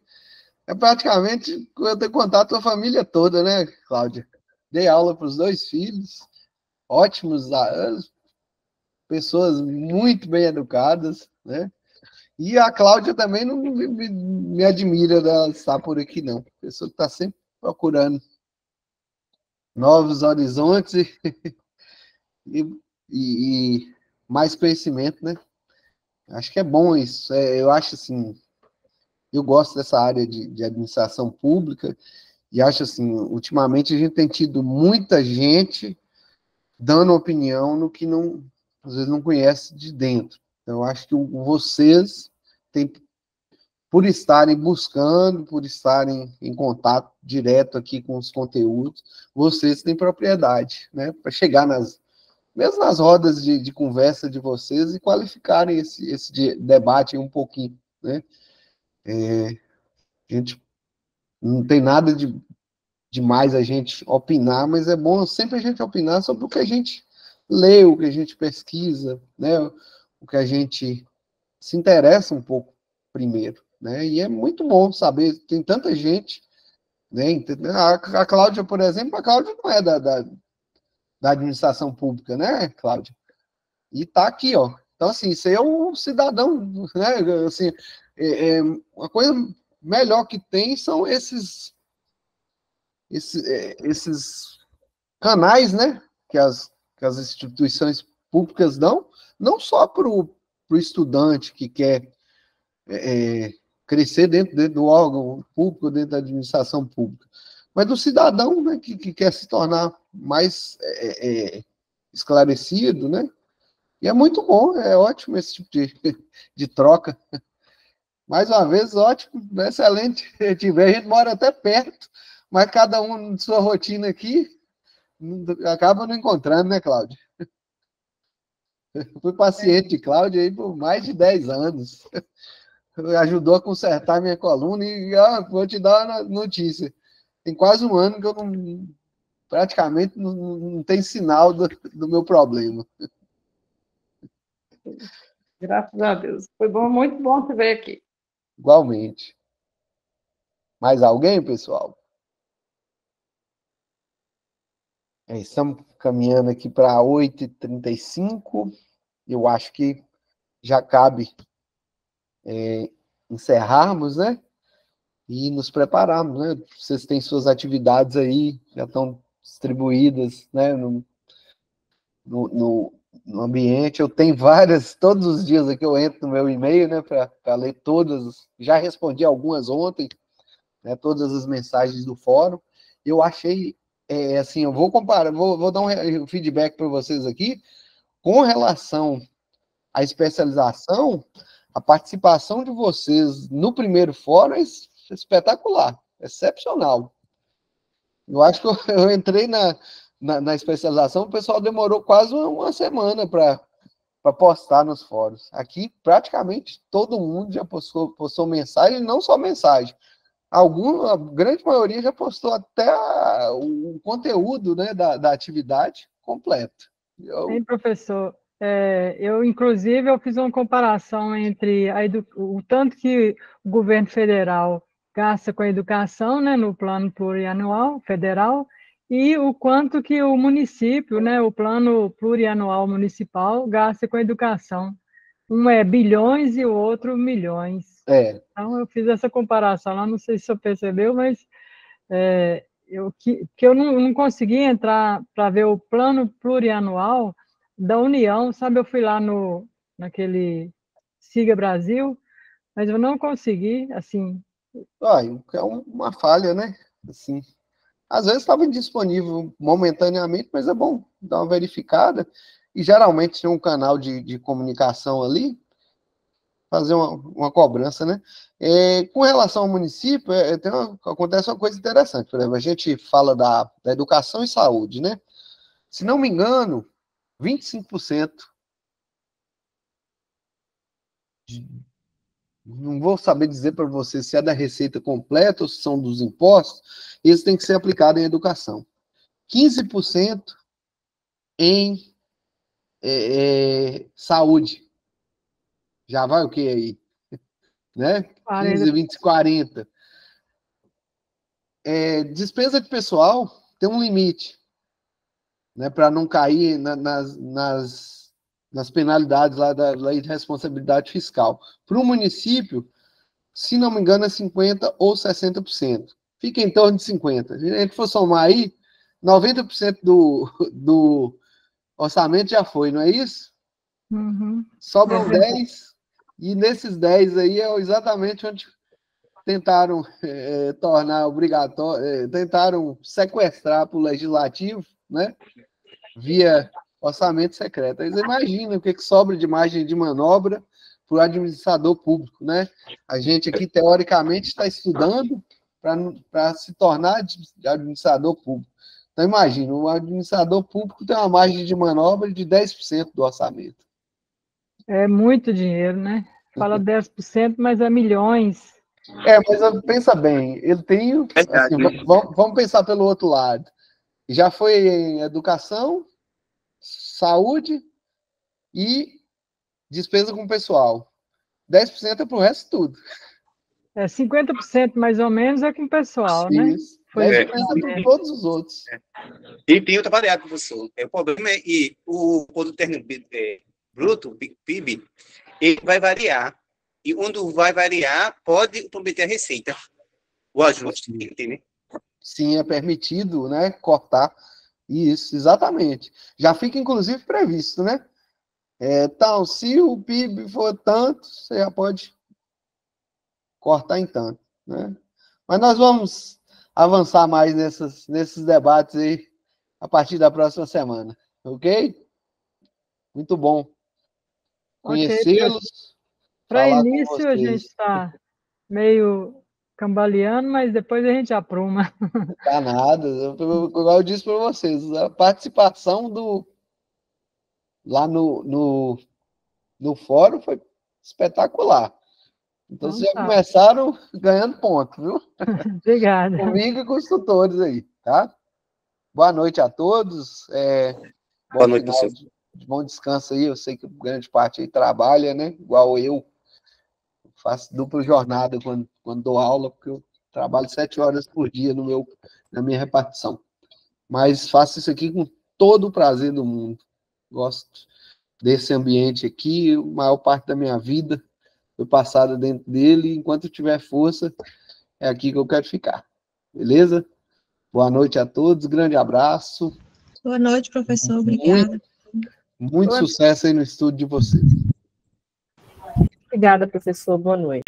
é praticamente eu tenho contato com a família toda, né, Cláudia? Dei aula para os 2 filhos, ótimos, pessoas muito bem educadas, né? E a Cláudia também não me admira dela estar por aqui, não. Pessoa que está sempre procurando novos horizontes e mais conhecimento, né? Acho que é bom isso. Eu acho assim, eu gosto dessa área de administração pública e acho assim, ultimamente a gente tem tido muita gente dando opinião no que às vezes não conhece de dentro. Então, eu acho que vocês têm, por estarem buscando, por estarem em contato direto aqui com os conteúdos, vocês têm propriedade, né, para chegar mesmo nas rodas de conversa de vocês e qualificarem esse debate um pouquinho, né? A gente não tem nada de mais a gente opinar, mas é bom sempre a gente opinar sobre o que a gente lê, o que a gente pesquisa, né? O que a gente se interessa um pouco primeiro, né? E é muito bom saber, tem tanta gente, né? A Cláudia, por exemplo, a Cláudia não é da administração pública, né, Cláudia? E tá aqui, ó. Então, assim, ser um cidadão, né? Assim, uma coisa melhor que tem são esses canais, né, que as instituições públicas dão, não só para o estudante que quer crescer dentro do órgão público, dentro da administração pública, mas do cidadão, né, que quer se tornar mais esclarecido, né? E é muito bom, é ótimo esse tipo de troca. Mais uma vez, ótimo, excelente. A gente mora até perto, mas cada um de sua rotina aqui acaba não encontrando, né, Cláudia? Eu fui paciente de Cláudia aí por mais de 10 anos. Ajudou a consertar minha coluna e vou te dar uma notícia. Tem quase um ano que eu praticamente não tem sinal do meu problema. Graças a Deus. Foi bom, muito bom te ver aqui. Igualmente. Mais alguém, pessoal? Estamos caminhando aqui para 8h35. Eu acho que já cabe encerrarmos, né? E nos prepararmos, né? Vocês têm suas atividades aí, já estão distribuídas, né? No ambiente. Eu tenho várias, todos os dias aqui eu entro no meu e-mail, né? Para ler todas. Já respondi algumas ontem, né? Todas as mensagens do fórum. Eu achei, assim, eu vou comparar, vou dar um feedback para vocês aqui, com relação à especialização. A participação de vocês no primeiro fórum é espetacular, excepcional. Eu acho que eu entrei na especialização, o pessoal demorou quase uma semana para postar nos fóruns. Aqui, praticamente, todo mundo já postou mensagem, não só mensagem. A grande maioria já postou até o conteúdo, né, da atividade completo. Sim, professor. Inclusive, eu fiz uma comparação entre o tanto que o governo federal gasta com a educação, né, no plano plurianual federal, e o quanto que o município, né, o plano plurianual municipal, gasta com a educação. Um é bilhões e o outro milhões. Então, eu fiz essa comparação lá, não sei se o senhor percebeu, mas eu não consegui entrar para ver o plano plurianual da União, sabe? Eu fui lá naquele Siga Brasil, mas eu não consegui, assim. É uma falha, né? Assim, às vezes estava indisponível momentaneamente, mas é bom dar uma verificada. E geralmente tem um canal de comunicação ali, fazer uma cobrança, né? Com relação ao município, acontece uma coisa interessante. Por exemplo, a gente fala da educação e saúde, né? Se não me engano, 25%, não vou saber dizer para você se é da receita completa ou se são dos impostos, isso tem que ser aplicado em educação. 15% em saúde. Já vai o que aí? Né? 15, 20, 40. Despesa de pessoal tem um limite, né, para não cair nas penalidades lá da lei de responsabilidade fiscal. Para o município, se não me engano, é 50% ou 60%. Fica em torno de 50%. Se a gente for somar aí, 90% do orçamento já foi, não é isso? Uhum. Sobram 10%, e nesses 10% aí é exatamente onde tentaram tornar obrigatório, tentaram sequestrar para o legislativo, né, via orçamento secreto. Aí você imagina o que sobra de margem de manobra para o administrador público, né? A gente aqui, teoricamente, está estudando para se tornar administrador público. Então, imagina, o administrador público tem uma margem de manobra de 10% do orçamento. É muito dinheiro, né? Fala 10%, mas é milhões. Mas pensa bem, ele tem... Assim, vamos pensar pelo outro lado. Já foi em educação, saúde e despesa com pessoal. 10% é para o resto tudo. 50% mais ou menos é com o pessoal, né? Isso. 10% para todos os outros. E tem outra variável, professor. O problema é que o produto interno bruto, PIB, ele vai variar. E quando vai variar, pode comprometer a receita. O ajuste, entendeu? Sim, é permitido, né, cortar. Isso, exatamente. Já fica, inclusive, previsto, né? Então, se o PIB for tanto, você já pode cortar em tanto, né? Mas nós vamos avançar mais nesses debates aí a partir da próxima semana, ok? Muito bom conhecê-los, Para falar com início, a gente vocês. está meio cambaleando, mas depois a gente apruma. Não tá nada. Igual eu disse para vocês, a participação lá no fórum foi espetacular. Então, vocês já tá. começaram ganhando ponto, viu? Obrigada. Comigo e com os tutores aí, tá? Boa noite a todos. Boa noite, professor. Bom descanso aí. Eu sei que grande parte aí trabalha, né? Igual eu. Faço dupla jornada quando dou aula, porque eu trabalho 7 horas por dia na minha repartição. Mas faço isso aqui com todo o prazer do mundo. Gosto desse ambiente aqui. A maior parte da minha vida foi passada dentro dele. Enquanto eu tiver força, é aqui que eu quero ficar. Beleza? Boa noite a todos. Grande abraço. Boa noite, professor. Obrigada. Muito sucesso aí no estudo de vocês. Obrigada, professor. Boa noite.